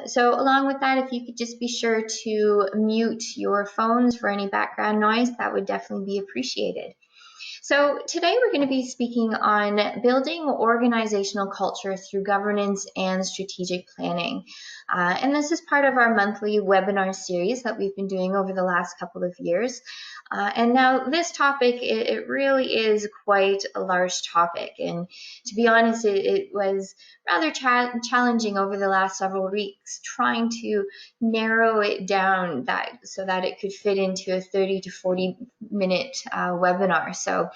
So along with that, if you could just be sure to mute your phones for any background noise, that would definitely be appreciated. So today we're going to be speaking on building organizational culture through governance and strategic planning. And this is part of our monthly webinar series that we've been doing over the last couple of years. And now this topic, it really is quite a large topic. And to be honest, it was rather challenging over the last several weeks trying to narrow it down so that it could fit into a 30 to 40 minute webinar. So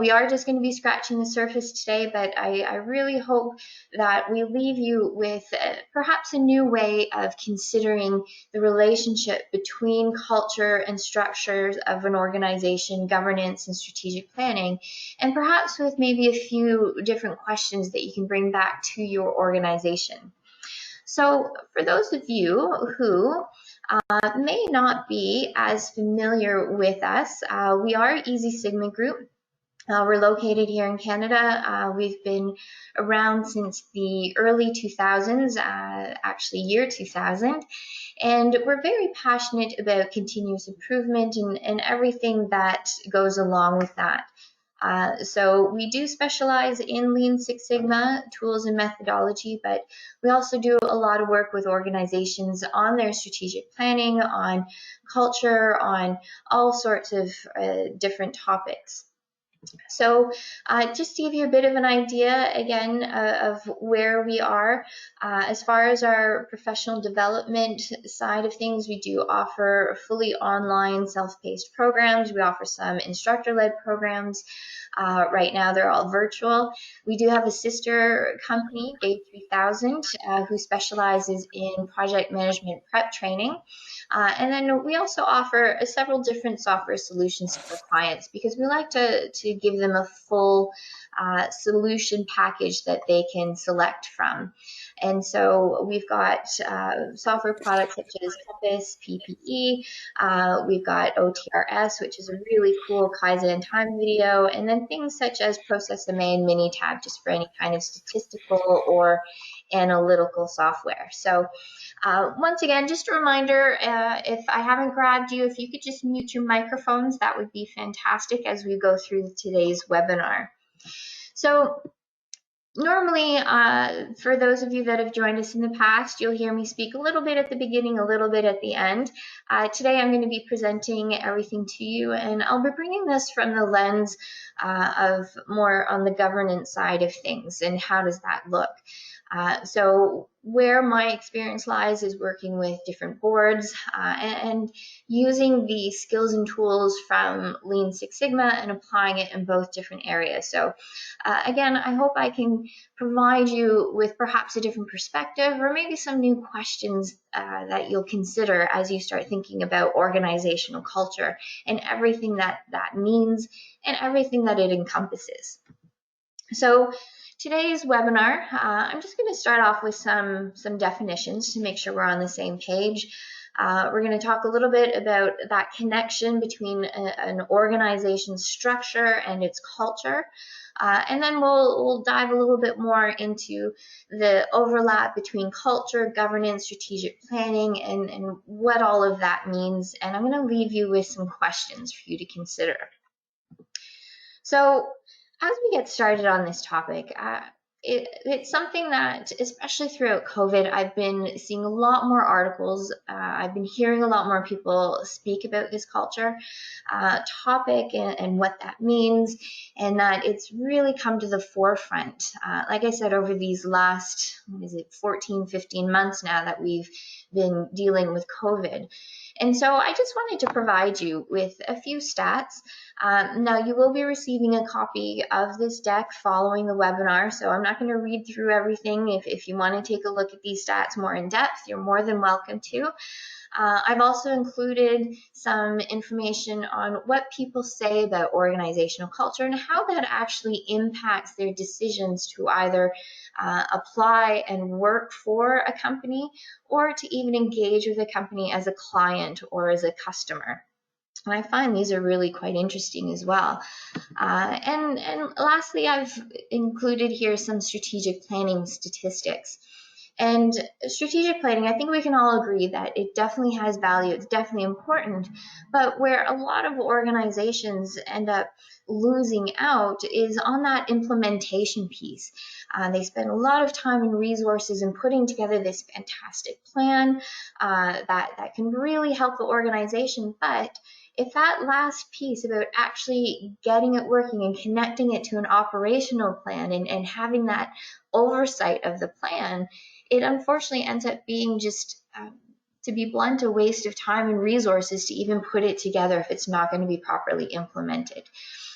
we are just going to be scratching the surface today, but I really hope that we leave you with perhaps a new way of considering the relationship between culture and structures of an organization, governance and strategic planning, and perhaps with maybe a few different questions that you can bring back to your organization. So for those of you who may not be as familiar with us, we are EZSigma Group. We're located here in Canada. We've been around since the early 2000s, actually year 2000, and we're very passionate about continuous improvement and everything that goes along with that. So we do specialize in Lean Six Sigma tools and methodology, but we also do a lot of work with organizations on their strategic planning, on culture, on all sorts of different topics. So just to give you a bit of an idea, again, of where we are, as far as our professional development side of things, we do offer fully online self-paced programs. We offer some instructor-led programs. Right now, they're all virtual. We do have a sister company, Day 3000, who specializes in project management prep training. And then we also offer several different software solutions for clients because we like to give them a full solution package that they can select from. And so we've got software products such as Compass, PPE, we've got OTRS, which is a really cool Kaizen time video, and then things such as Process MA and Minitab, just for any kind of statistical or analytical software. So once again, just a reminder, if I haven't grabbed you, if you could just mute your microphones, that would be fantastic as we go through today's webinar. So normally, for those of you that have joined us in the past, you'll hear me speak a little bit at the beginning, a little bit at the end. Today, I'm going to be presenting everything to you, and I'll be bringing this from the lens of more on the governance side of things and how does that look. So where my experience lies is working with different boards and using the skills and tools from Lean Six Sigma and applying it in both different areas. So again, I hope I can provide you with perhaps a different perspective or maybe some new questions that you'll consider as you start thinking about organizational culture and everything that means and everything that it encompasses. So today's webinar, I'm just going to start off with some definitions to make sure we're on the same page. We're going to talk a little bit about that connection between an organization's structure and its culture. And then we'll dive a little bit more into the overlap between culture, governance, strategic planning, and what all of that means. And I'm going to leave you with some questions for you to consider. So as we get started on this topic, it's something that, especially throughout COVID, I've been seeing a lot more articles. I've been hearing a lot more people speak about this culture topic and what that means, and that it's really come to the forefront. Like I said, over these last, 14, 15 months now that we've been dealing with COVID. And so I just wanted to provide you with a few stats. Now, you will be receiving a copy of this deck following the webinar, so I'm not going to read through everything. If you want to take a look at these stats more in depth, you're more than welcome to. I've also included some information on what people say about organizational culture and how that actually impacts their decisions to either apply and work for a company or to even engage with a company as a client or as a customer. And I find these are really quite interesting as well. And lastly, I've included here some strategic planning statistics. And strategic planning, I think we can all agree that it definitely has value. It's definitely important. But where a lot of organizations end up losing out is on that implementation piece. They spend a lot of time and resources in putting together this fantastic plan that can really help the organization. But if that last piece about actually getting it working and connecting it to an operational plan and having that oversight of the plan, it unfortunately ends up being just, to be blunt, a waste of time and resources to even put it together if it's not going to be properly implemented.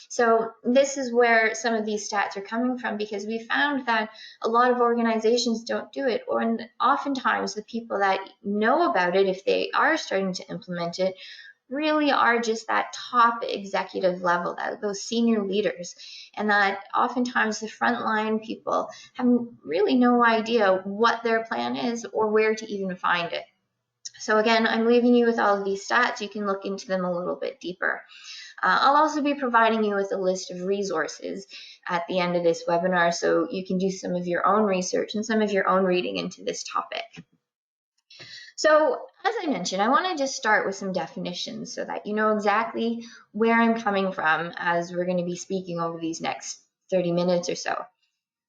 So this is where some of these stats are coming from, because we found that a lot of organizations don't do it, or oftentimes the people that know about it, if they are starting to implement it, really are just that top executive level, those senior leaders, and that oftentimes the frontline people have really no idea what their plan is or where to even find it. So again, I'm leaving you with all of these stats. You can look into them a little bit deeper. I'll also be providing you with a list of resources at the end of this webinar, so you can do some of your own research and some of your own reading into this topic. So as I mentioned, I want to just start with some definitions so that you know exactly where I'm coming from as we're going to be speaking over these next 30 minutes or so.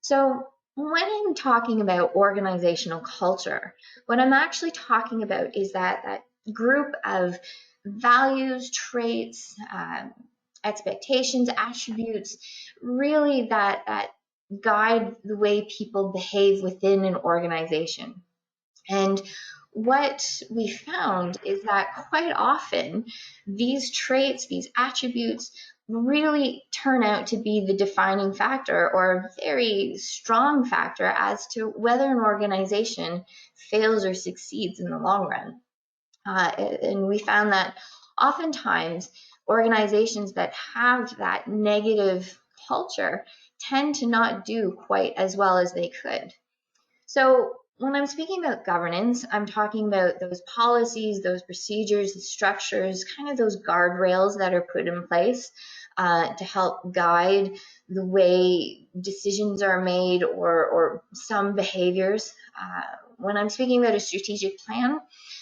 So when I'm talking about organizational culture, what I'm actually talking about is that group of values, traits, expectations, attributes, really that guide the way people behave within an organization. And what we found is that quite often these traits, these attributes, really turn out to be the defining factor or a very strong factor as to whether an organization fails or succeeds in the long run. And we found that oftentimes organizations that have that negative culture tend to not do quite as well as they could. So when I'm speaking about governance, I'm talking about those policies, those procedures, the structures, kind of those guardrails that are put in place to help guide the way decisions are made or some behaviors. When I'm speaking about a strategic plan,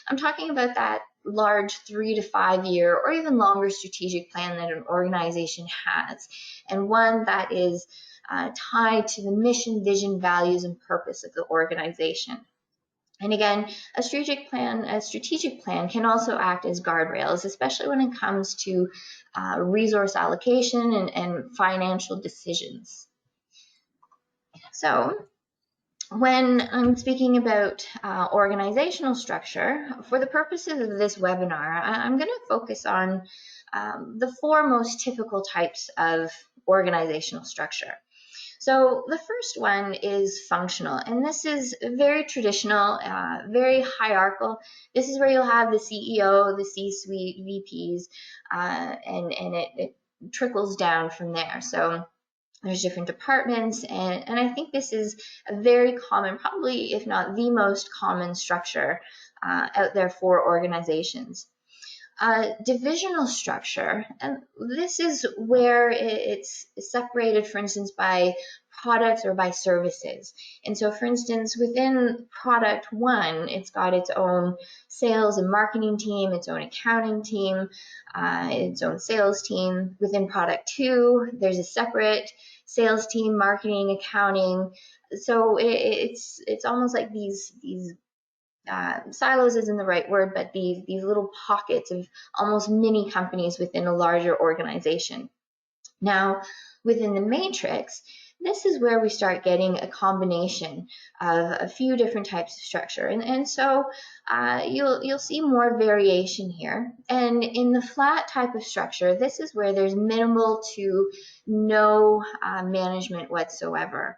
I'm talking about that large 3 to 5 year or even longer strategic plan that an organization has, and one that is tied to the mission, vision, values, and purpose of the organization. And again, a strategic plan can also act as guardrails, especially when it comes to resource allocation and financial decisions. So when I'm speaking about organizational structure, for the purposes of this webinar, I'm going to focus on the 4 most typical types of organizational structure. So the first one is functional, and this is very traditional, very hierarchical. This is where you'll have the CEO, the C-suite, VPs, and it trickles down from there. So there's different departments, and I think this is a very common, probably if not the most common structure out there for organizations. Divisional structure, and this is where it's separated, for instance, by products or by services. And so, for instance, within product 1, it's got its own sales and marketing team, its own accounting team, its own sales team. Within product 2, there's a separate sales team, marketing, accounting. So it's almost like these silos isn't the right word, but these little pockets of almost mini companies within a larger organization. Now, within the matrix, this is where we start getting a combination of a few different types of structure, and so you'll see more variation here. And in the flat type of structure, this is where there's minimal to no management whatsoever.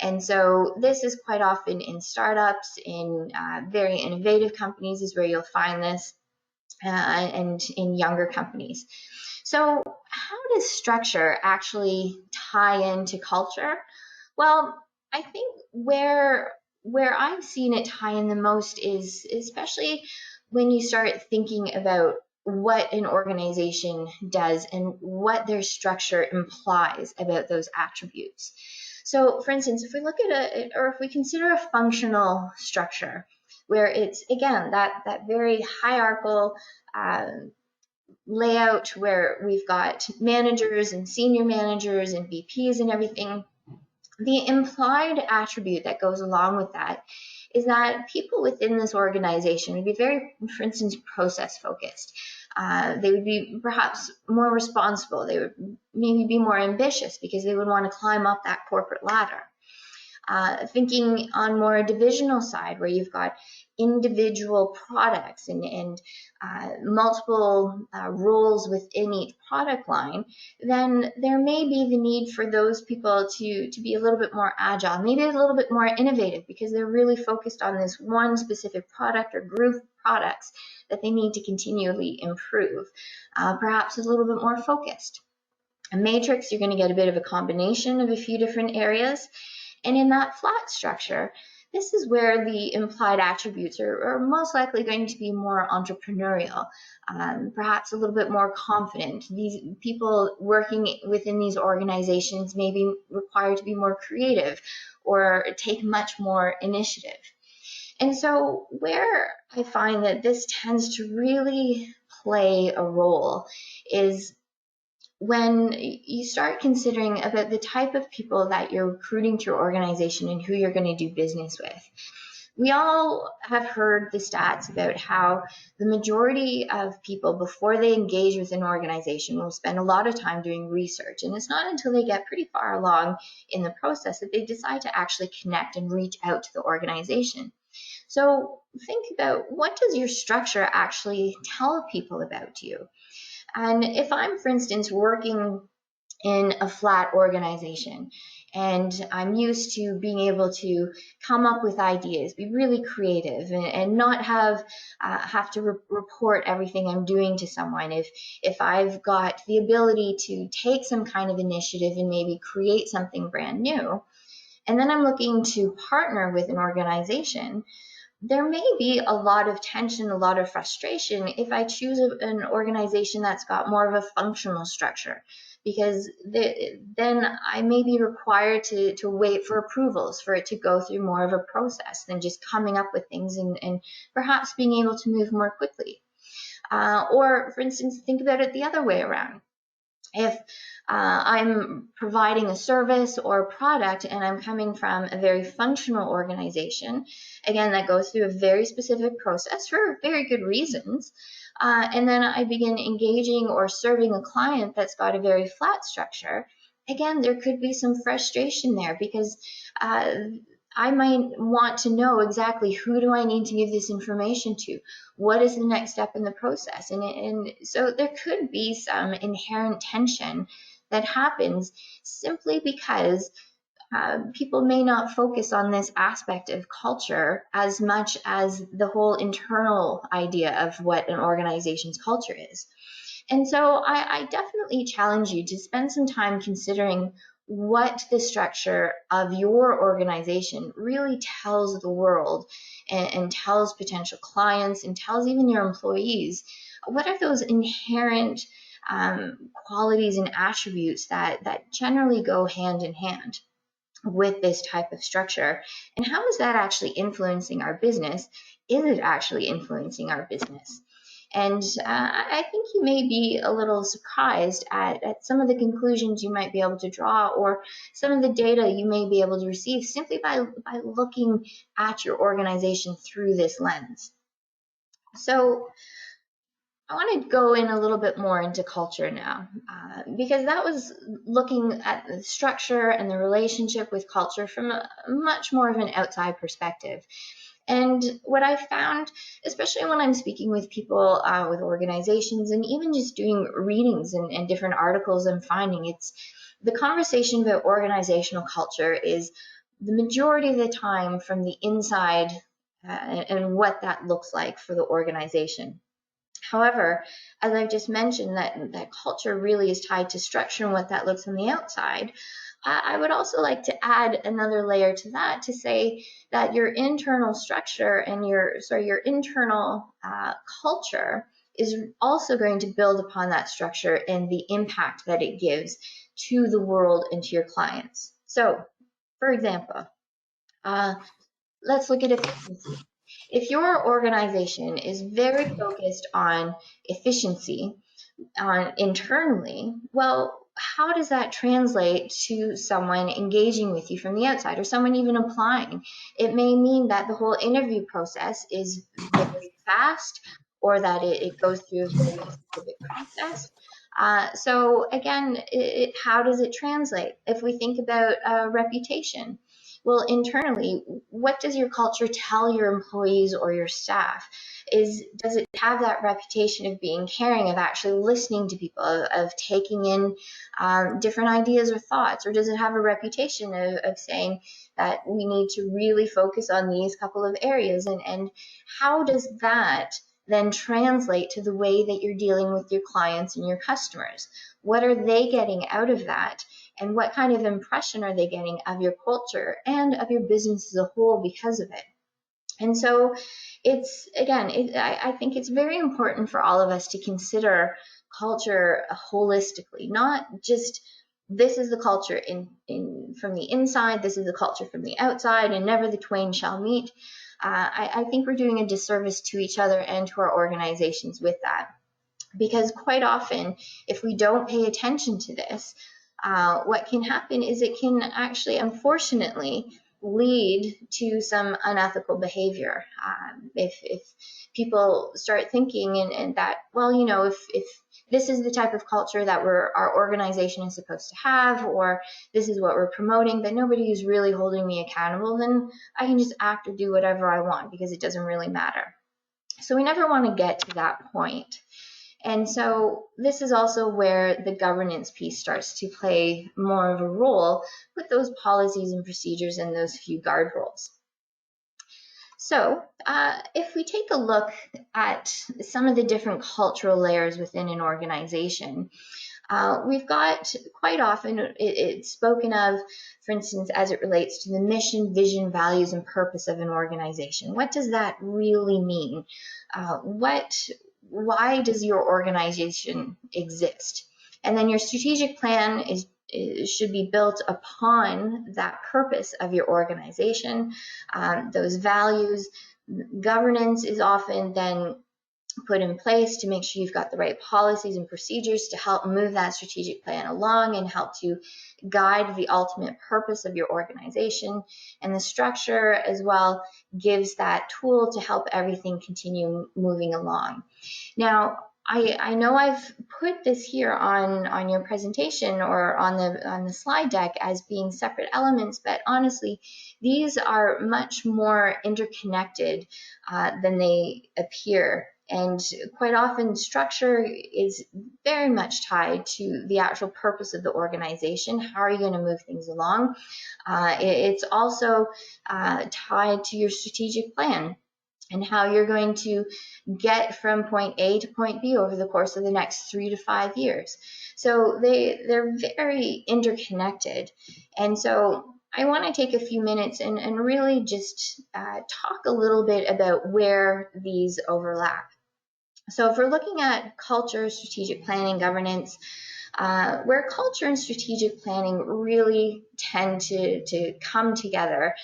And so this is quite often in startups, in very innovative companies is where you'll find this, and in younger companies. So how does structure actually tie into culture? Well, I think where I've seen it tie in the most is especially when you start thinking about what an organization does and what their structure implies about those attributes. So for instance, if we look at or if we consider a functional structure, where it's, again, that very hierarchical layout where we've got managers and senior managers and VPs and everything, the implied attribute that goes along with that is that people within this organization would be very, for instance, process focused. They would be perhaps more responsible. They would maybe be more ambitious because they would want to climb up that corporate ladder. Thinking on more a divisional side where you've got individual products and multiple roles within each product line, then there may be the need for those people to be a little bit more agile, maybe a little bit more innovative, because they're really focused on this one specific product or group of products that they need to continually improve, perhaps a little bit more focused. A matrix, you're going to get a bit of a combination of a few different areas. And in that flat structure, this is where the implied attributes are most likely going to be more entrepreneurial, perhaps a little bit more confident. These people working within these organizations may be required to be more creative or take much more initiative. And so where I find that this tends to really play a role is when you start considering about the type of people that you're recruiting to your organization and who you're going to do business with. We all have heard the stats about how the majority of people, before they engage with an organization, will spend a lot of time doing research. And it's not until they get pretty far along in the process that they decide to actually connect and reach out to the organization. So think about, what does your structure actually tell people about you? And if I'm, for instance, working in a flat organization and I'm used to being able to come up with ideas, be really creative, and not have to report everything I'm doing to someone. If I've got the ability to take some kind of initiative and maybe create something brand new, and then I'm looking to partner with an organization, there may be a lot of tension, a lot of frustration if I choose an organization that's got more of a functional structure, because then I may be required to wait for approvals for it to go through more of a process than just coming up with things and perhaps being able to move more quickly. Or, for instance, think about it the other way around. If I'm providing a service or a product and I'm coming from a very functional organization, again, that goes through a very specific process for very good reasons, and then I begin engaging or serving a client that's got a very flat structure, again, there could be some frustration there because I might want to know exactly who do I need to give this information to? What is the next step in the process? And so there could be some inherent tension that happens simply because people may not focus on this aspect of culture as much as the whole internal idea of what an organization's culture is. And so I definitely challenge you to spend some time considering what the structure of your organization really tells the world and tells potential clients and tells even your employees. What are those inherent qualities and attributes that generally go hand in hand with this type of structure? And how is that actually influencing our business? Is it actually influencing our business? And I think you may be a little surprised at some of the conclusions you might be able to draw, or some of the data you may be able to receive simply by looking at your organization through this lens. So I want to go in a little bit more into culture now, because that was looking at the structure and the relationship with culture from a much more of an outside perspective. And what I found, especially when I'm speaking with people, with organizations, and even just doing readings and different articles I'm finding, it's the conversation about organizational culture is the majority of the time from the inside and what that looks like for the organization. However, as I've just mentioned, that culture really is tied to structure and what that looks on the outside. I would also like to add another layer to that to say that your internal structure and your internal culture is also going to build upon that structure and the impact that it gives to the world and to your clients. So For example, let's look at efficiency. If your organization is very focused on efficiency, internally, well, how does that translate to someone engaging with you from the outside or someone even applying? It may mean that the whole interview process is very fast or that it goes through a very specific process. So again, how does it translate? If we think about reputation, well, internally, what does your culture tell your employees or your staff? Does it have that reputation of being caring, of actually listening to people, of taking in different ideas or thoughts, or does it have a reputation of saying that we need to really focus on these couple of areas, and how does that then translate to the way that you're dealing with your clients and your customers? What are they getting out of that? And what kind of impression are they getting of your culture and of your business as a whole because of it? And so it's, again, I think it's very important for all of us to consider culture holistically, not just this is the culture from the inside, this is the culture from the outside, and never the twain shall meet. I think we're doing a disservice to each other and to our organizations with that. Because quite often, if we don't pay attention to this, what can happen is it can actually, unfortunately, lead to some unethical behavior. If people start thinking and that, well, you know, if this is the type of culture that our organization is supposed to have, or this is what we're promoting, but nobody is really holding me accountable, then I can just act or do whatever I want because it doesn't really matter. So we never want to get to that point. And so this is also where the governance piece starts to play more of a role with those policies and procedures and those few guardrails. So if we take a look at some of the different cultural layers within an organization, we've got quite often it's spoken of, for instance, as it relates to the mission, vision, values, and purpose of an organization. What does that really mean? Why does your organization exist? And then your strategic plan should be built upon that purpose of your organization, those values. Governance is often then put in place to make sure you've got the right policies and procedures to help move that strategic plan along and help to guide the ultimate purpose of your organization. And the structure as well gives that tool to help everything continue moving along. Now, I know I've put this here on your presentation or on the slide deck as being separate elements, but honestly, these are much more interconnected than they appear. And quite often, structure is very much tied to the actual purpose of the organization. How are you going to move things along? It's also tied to your strategic plan and how you're going to get from point A to point B over the course of the next 3 to 5 years. So they're very interconnected. And so I want to take a few minutes and really just talk a little bit about where these overlap. So if we're looking at culture, strategic planning, governance, where culture and strategic planning really tend to come together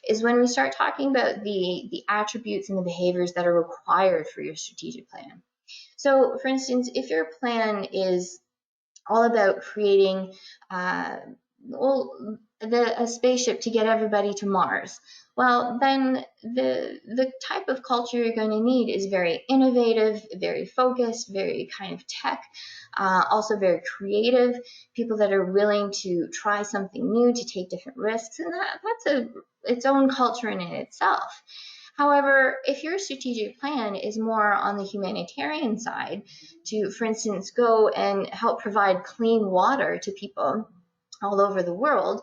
is when we start talking about the attributes and the behaviors that are required for your strategic plan. So for instance, if your plan is all about creating a spaceship to get everybody to Mars, well, then the type of culture you're going to need is very innovative, very focused, very kind of tech, also very creative, people that are willing to try something new, to take different risks, and that's its own culture in itself. However, if your strategic plan is more on the humanitarian side, to, for instance, go and help provide clean water to people all over the world,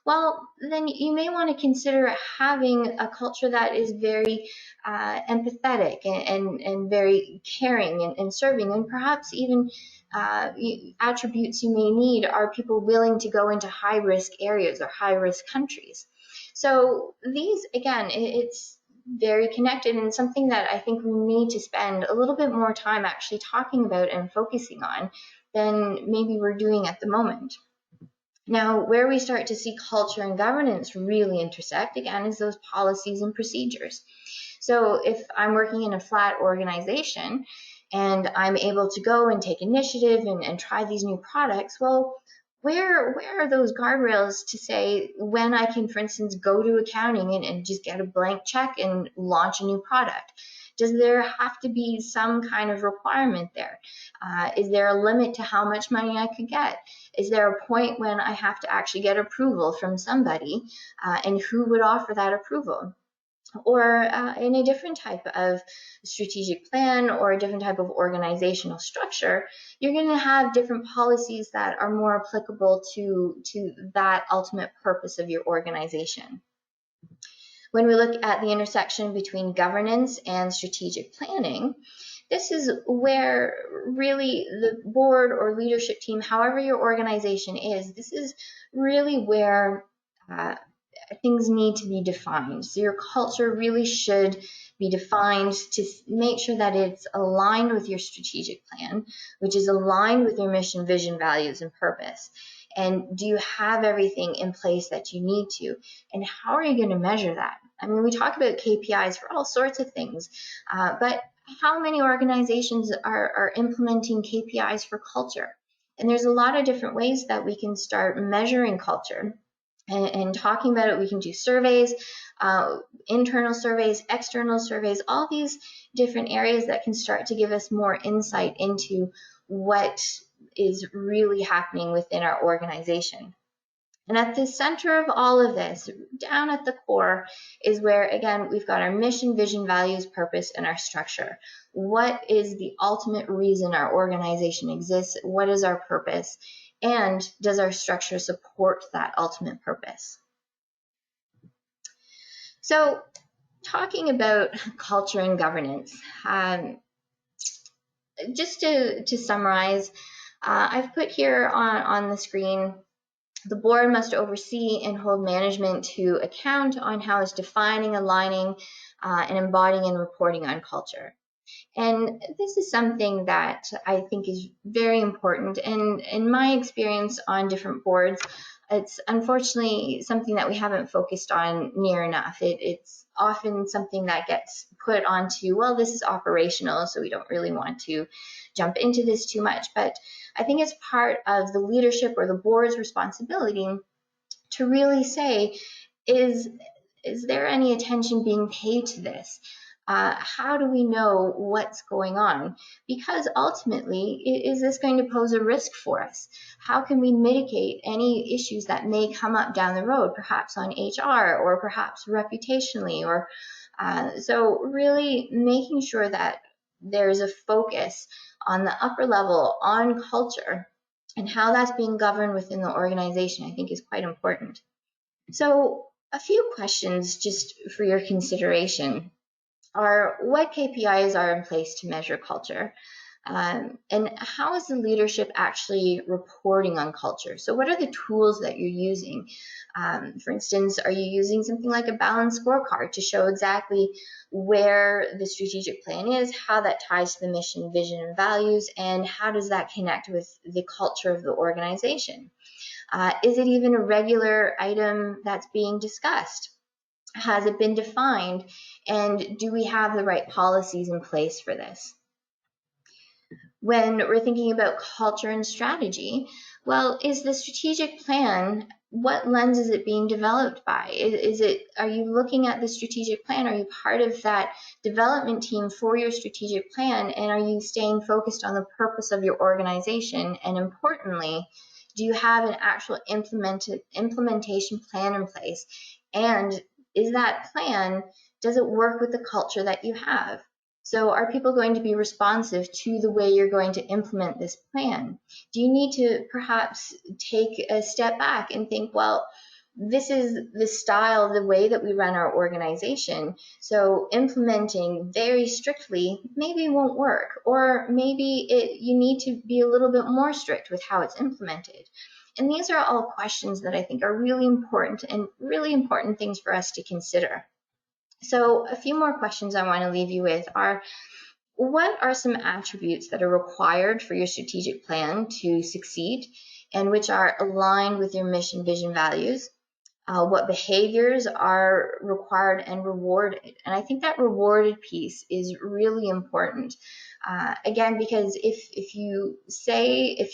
well, then you may want to consider having a culture that is very empathetic and very caring and serving, and perhaps even attributes you may need are people willing to go into high-risk areas or high-risk countries. So these, again, it's very connected and something that I think we need to spend a little bit more time actually talking about and focusing on than maybe we're doing at the moment. Now, where we start to see culture and governance really intersect, again, is those policies and procedures. So if I'm working in a flat organization and I'm able to go and take initiative and try these new products, well, where are those guardrails to say when I can, for instance, go to accounting and just get a blank check and launch a new product? Does there have to be some kind of requirement there? Is there a limit to how much money I could get? Is there a point when I have to actually get approval from somebody, and who would offer that approval? Or in a different type of strategic plan or a different type of organizational structure, you're going to have different policies that are more applicable to that ultimate purpose of your organization. When we look at the intersection between governance and strategic planning, this is where really the board or leadership team, however your organization is, this is really where things need to be defined. So your culture really should be defined to make sure that it's aligned with your strategic plan, which is aligned with your mission, vision, values, and purpose. And do you have everything in place that you need to? And how are you going to measure that? I mean, we talk about KPIs for all sorts of things, but how many organizations are implementing KPIs for culture? And there's a lot of different ways that we can start measuring culture. And talking about it, we can do surveys, internal surveys, external surveys, all these different areas that can start to give us more insight into what is really happening within our organization. And at the center of all of this, down at the core, is where, again, we've got our mission, vision, values, purpose, and our structure. What is the ultimate reason our organization exists? What is our purpose? And does our structure support that ultimate purpose? So, talking about culture and governance, just to summarize, I've put here on the screen, the board must oversee and hold management to account on how it's defining, aligning, and embodying and reporting on culture. And this is something that I think is very important. And in my experience on different boards, it's unfortunately something that we haven't focused on near enough. It's often something that gets put onto, well, this is operational, so we don't really want to jump into this too much. But I think it's part of the leadership or the board's responsibility to really say, is there any attention being paid to this? How do we know what's going on? Because ultimately, is this going to pose a risk for us? How can we mitigate any issues that may come up down the road, perhaps on HR or perhaps reputationally? Or so really making sure that there's a focus on the upper level on culture and how that's being governed within the organization, I think is quite important. So a few questions just for your consideration are, what KPIs are in place to measure culture? And how is the leadership actually reporting on culture? So what are the tools that you're using? For instance, are you using something like a balanced scorecard to show exactly where the strategic plan is, how that ties to the mission, vision, and values, and how does that connect with the culture of the organization? Is it even a regular item that's being discussed? Has it been defined? And do we have the right policies in place for this? When we're thinking about culture and strategy, well, is the strategic plan, what lens is it being developed by? Are you looking at the strategic plan? Are you part of that development team for your strategic plan? And are you staying focused on the purpose of your organization? And importantly, do you have an actual implementation plan in place? And is that plan, does it work with the culture that you have? So are people going to be responsive to the way you're going to implement this plan? Do you need to perhaps take a step back and think, well, this is the style, the way that we run our organization. So implementing very strictly maybe won't work, or maybe you need to be a little bit more strict with how it's implemented. And these are all questions that I think are really important and really important things for us to consider. So a few more questions I want to leave you with are, what are some attributes that are required for your strategic plan to succeed? and which are aligned with your mission, vision, values. What behaviors are required and rewarded. And I think that rewarded piece is really important. Again, because if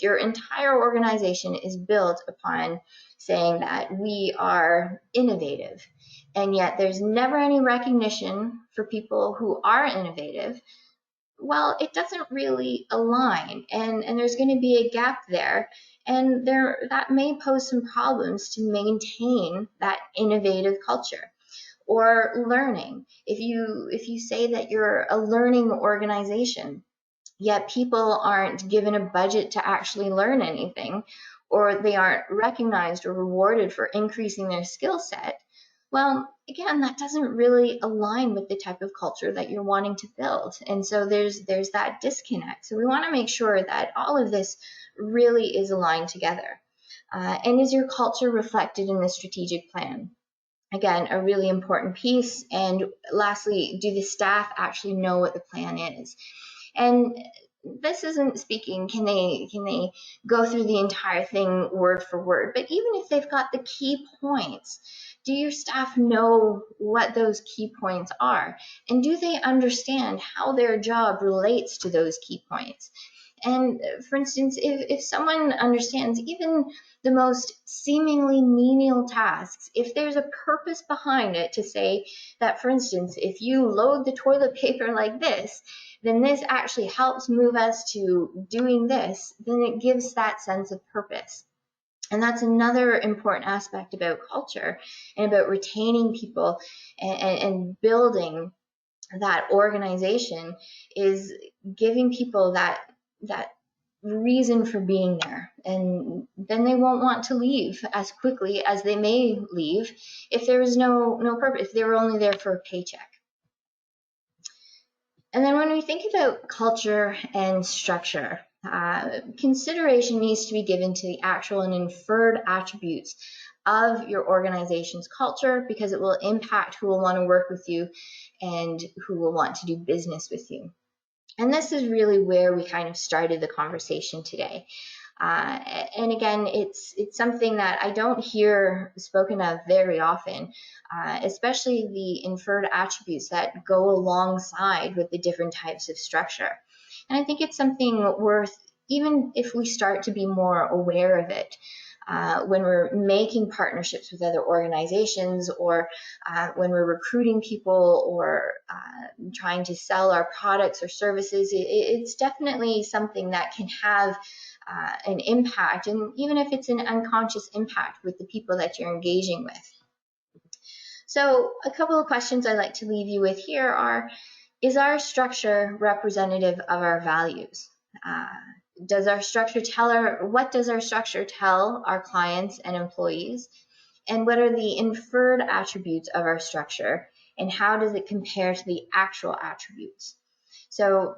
your entire organization is built upon saying that we are innovative, and yet there's never any recognition for people who are innovative, well, it doesn't really align, and there's going to be a gap there, and that may pose some problems to maintain that innovative culture. Or learning, if you say that you're a learning organization, yet people aren't given a budget to actually learn anything, or they aren't recognized or rewarded for increasing their skill set, well, again, that doesn't really align with the type of culture that you're wanting to build. And so there's that disconnect. So we want to make sure that all of this really is aligned together. And is your culture reflected in the strategic plan? Again, a really important piece. And lastly, do the staff actually know what the plan is? And this isn't speaking, can they go through the entire thing word for word, but even if they've got the key points, do your staff know what those key points are? And do they understand how their job relates to those key points? And for instance, if someone understands even the most seemingly menial tasks, if there's a purpose behind it to say that, for instance, if you load the toilet paper like this, then this actually helps move us to doing this, then it gives that sense of purpose. And that's another important aspect about culture and about retaining people and building that organization, is giving people that reason for being there, and then they won't want to leave as quickly as they may leave if there was no purpose, if they were only there for a paycheck. And then when we think about culture and structure, consideration needs to be given to the actual and inferred attributes of your organization's culture, because it will impact who will want to work with you and who will want to do business with you. And this is really where we kind of started the conversation today. And again, it's something that I don't hear spoken of very often, especially the inferred attributes that go alongside with the different types of structure. And I think it's something worth, even if we start to be more aware of it, when we're making partnerships with other organizations, or when we're recruiting people, or trying to sell our products or services, it's definitely something that can have an impact, and even if it's an unconscious impact with the people that you're engaging with. So a couple of questions I'd like to leave you with here are, is our structure representative of our values? What does our structure tell our clients and employees? And what are the inferred attributes of our structure? And how does it compare to the actual attributes? So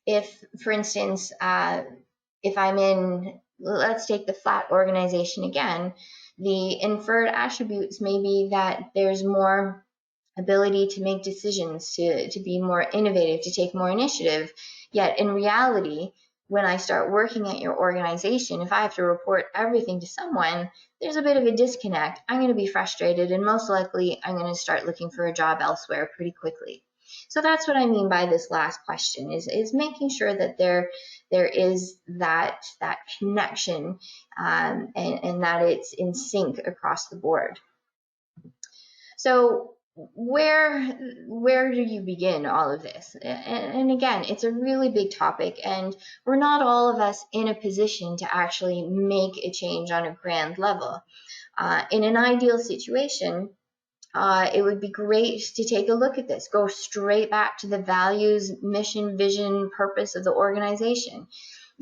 if, for instance, if I'm in, let's take the flat organization again, the inferred attributes may be that there's more ability to make decisions, to be more innovative, to take more initiative. Yet in reality, when I start working at your organization, if I have to report everything to someone, there's a bit of a disconnect. I'm going to be frustrated, and most likely I'm going to start looking for a job elsewhere pretty quickly. So that's what I mean by this last question, is making sure that there is that connection, and that it's in sync across the board. So where do you begin all of this? And again, it's a really big topic, and we're not all of us in a position to actually make a change on a grand level. In an ideal situation, it would be great to take a look at this, go straight back to the values, mission, vision, purpose of the organization.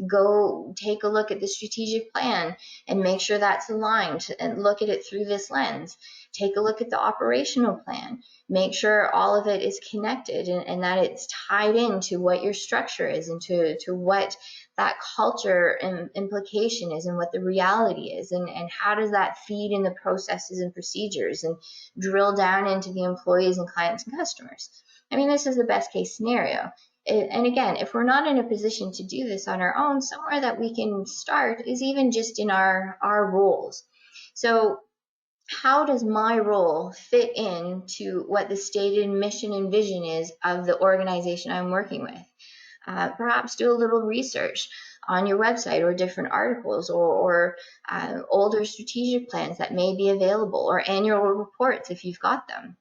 Go take a look at the strategic plan and make sure that's aligned, and look at it through this lens. Take a look at the operational plan. Make sure all of it is connected, and that it's tied into what your structure is, and to what that culture and implication is, and what the reality is, and how does that feed in the processes and procedures, and drill down into the employees and clients and customers. I mean, this is the best case scenario. And again, if we're not in a position to do this on our own, somewhere that we can start is even just in our roles. So how does my role fit into what the stated mission and vision is of the organization I'm working with? Perhaps do a little research on your website or different articles or older strategic plans that may be available, or annual reports if you've got them.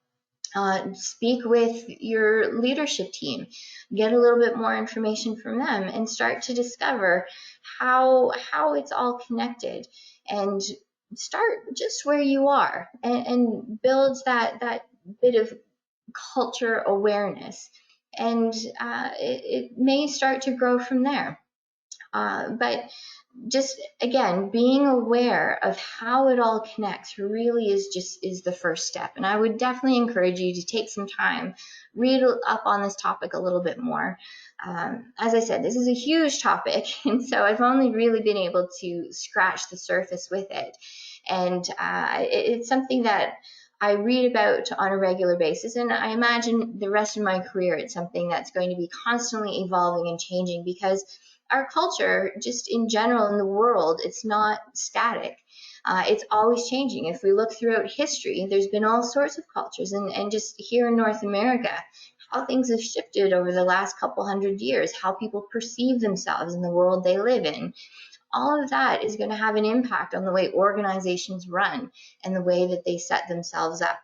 Speak with your leadership team, get a little bit more information from them, and start to discover how it's all connected, and start just where you are, and build that bit of culture awareness, and it may start to grow from there. But just again, being aware of how it all connects really is the first step. And I would definitely encourage you to take some time, read up on this topic a little bit more. As I said, this is a huge topic, and so I've only really been able to scratch the surface with it. And it's something that I read about on a regular basis, and I imagine the rest of my career it's something that's going to be constantly evolving and changing, because our culture, just in general in the world, it's not static. It's always changing. If we look throughout history, there's been all sorts of cultures, and just here in North America, how things have shifted over the last couple hundred years, how people perceive themselves in the world they live in. All of that is going to have an impact on the way organizations run and the way that they set themselves up.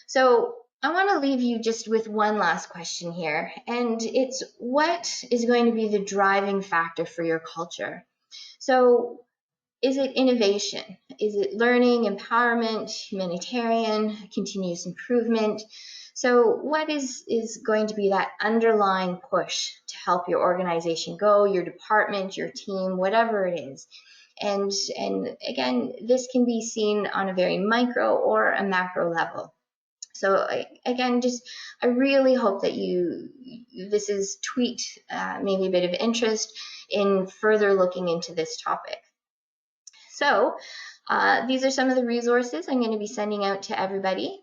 So I want to leave you just with one last question here, and it's, what is going to be the driving factor for your culture? So is it innovation? Is it learning, empowerment, humanitarian, continuous improvement? So what is going to be that underlying push to help your organization go, your department, your team, whatever it is? And again, this can be seen on a very micro or a macro level. So again, I really hope that this is tweaked maybe a bit of interest in further looking into this topic. So these are some of the resources I'm going to be sending out to everybody.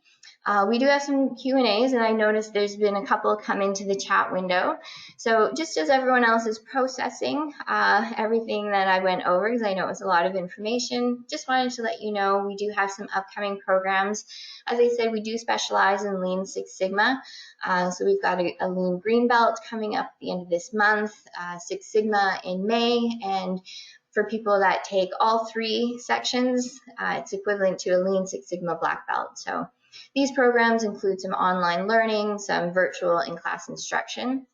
We do have some Q&As, and I noticed there's been a couple come into the chat window. So just as everyone else is processing everything that I went over, because I know it was a lot of information, just wanted to let you know we do have some upcoming programs. As I said, we do specialize in Lean Six Sigma. So we've got a Lean Green Belt coming up at the end of this month, Six Sigma in May, and for people that take all three sections, it's equivalent to a Lean Six Sigma Black Belt. So these programs include some online learning, some virtual in-class instruction.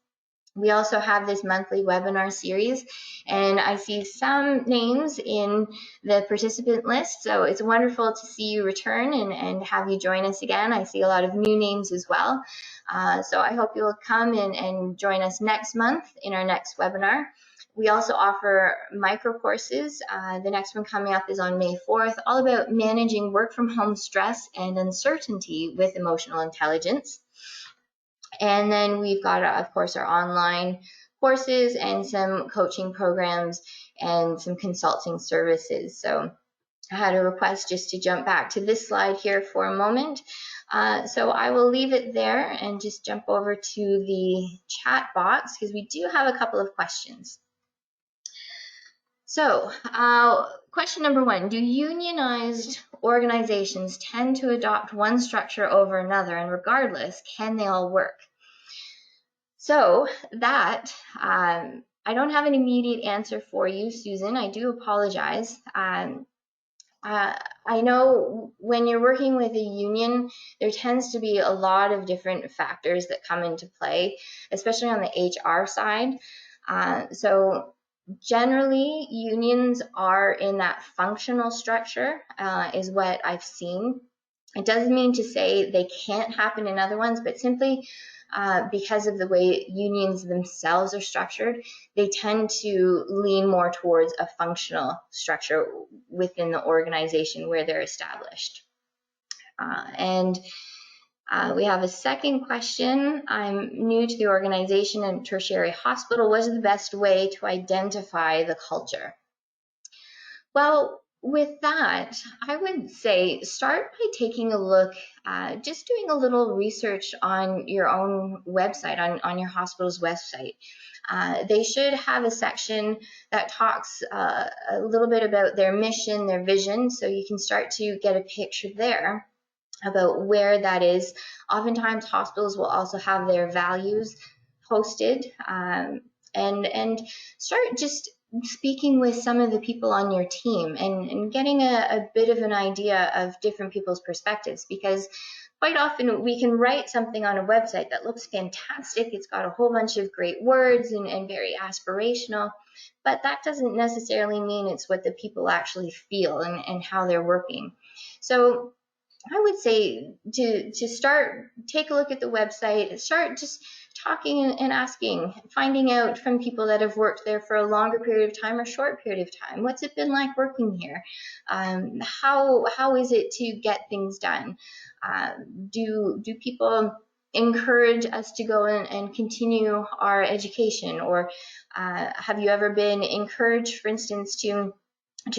We also have this monthly webinar series, and I see some names in the participant list, so it's wonderful to see you return and have you join us again. I see a lot of new names as well, so I hope you'll come and join us next month in our next webinar. We also offer micro courses. The next one coming up is on May 4th, all about managing work from home stress and uncertainty with emotional intelligence. And then we've got, of course, our online courses and some coaching programs and some consulting services. So I had a request just to jump back to this slide here for a moment. So I will leave it there and just jump over to the chat box, because we do have a couple of questions. So question number one, do unionized organizations tend to adopt one structure over another, and regardless, can they all work? So that, I don't have an immediate answer for you, Susan. I do apologize. I know when you're working with a union, there tends to be a lot of different factors that come into play, especially on the HR side. So generally, unions are in that functional structure, is what I've seen. It doesn't mean to say they can't happen in other ones, but simply because of the way unions themselves are structured, they tend to lean more towards a functional structure within the organization where they're established. We have a second question. I'm new to the organization and tertiary hospital. What is the best way to identify the culture? Well, with that, I would say start by taking a look, just doing a little research on your own website, on your hospital's website. They should have a section that talks a little bit about their mission, their vision, so you can start to get a picture there about where that is. Oftentimes hospitals will also have their values posted, and start just speaking with some of the people on your team and getting a bit of an idea of different people's perspectives, because quite often we can write something on a website that looks fantastic. It's got a whole bunch of great words and very aspirational, but that doesn't necessarily mean it's what the people actually feel and how they're working. So I would say to start, take a look at the website, start just talking and asking, finding out from people that have worked there for a longer period of time or short period of time. What's it been like working here? How is it to get things done? Do people encourage us to go and continue our education? Or have you ever been encouraged, for instance, to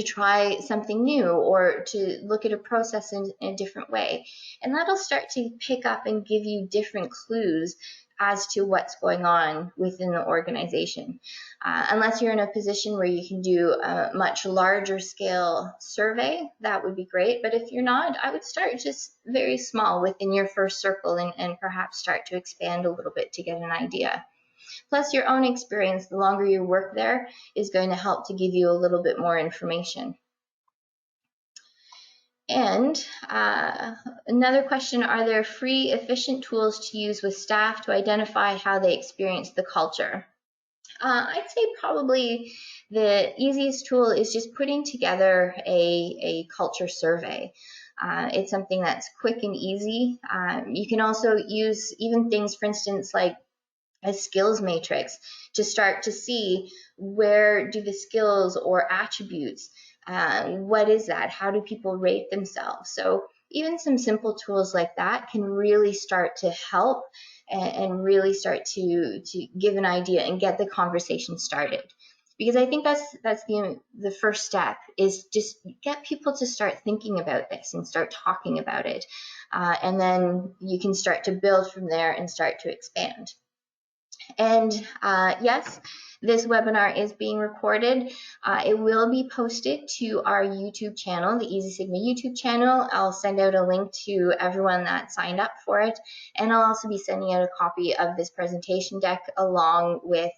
try something new or to look at a process in a different way? And that'll start to pick up and give you different clues as to what's going on within the organization. Unless you're in a position where you can do a much larger scale survey, that would be great. But if you're not, I would start just very small within your first circle and perhaps start to expand a little bit to get an idea. Plus, your own experience, the longer you work there, is going to help to give you a little bit more information. And another question, are there free, efficient tools to use with staff to identify how they experience the culture? I'd say probably the easiest tool is just putting together a culture survey. It's something that's quick and easy. You can also use even things, for instance, like a skills matrix, to start to see where do the skills or attributes, what is that? How do people rate themselves? So even some simple tools like that can really start to help and really start to give an idea and get the conversation started. Because I think that's the first step, is just get people to start thinking about this and start talking about it. And then you can start to build from there and start to expand. And yes, this webinar is being recorded. It will be posted to our YouTube channel, the EZSigma YouTube channel. I'll send out a link to everyone that signed up for it. And I'll also be sending out a copy of this presentation deck along with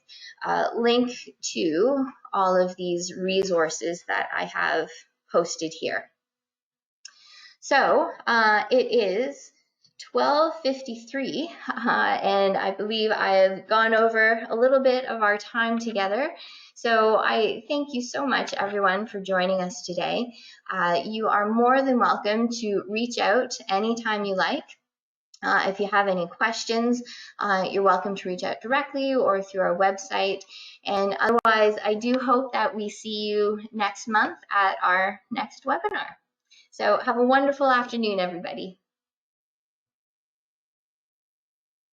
a link to all of these resources that I have posted here. So it is 12:53, and I believe I have gone over a little bit of our time together. So I thank you so much, everyone, for joining us today. You are more than welcome to reach out anytime you like. If you have any questions, you're welcome to reach out directly or through our website. And otherwise, I do hope that we see you next month at our next webinar. So have a wonderful afternoon, everybody.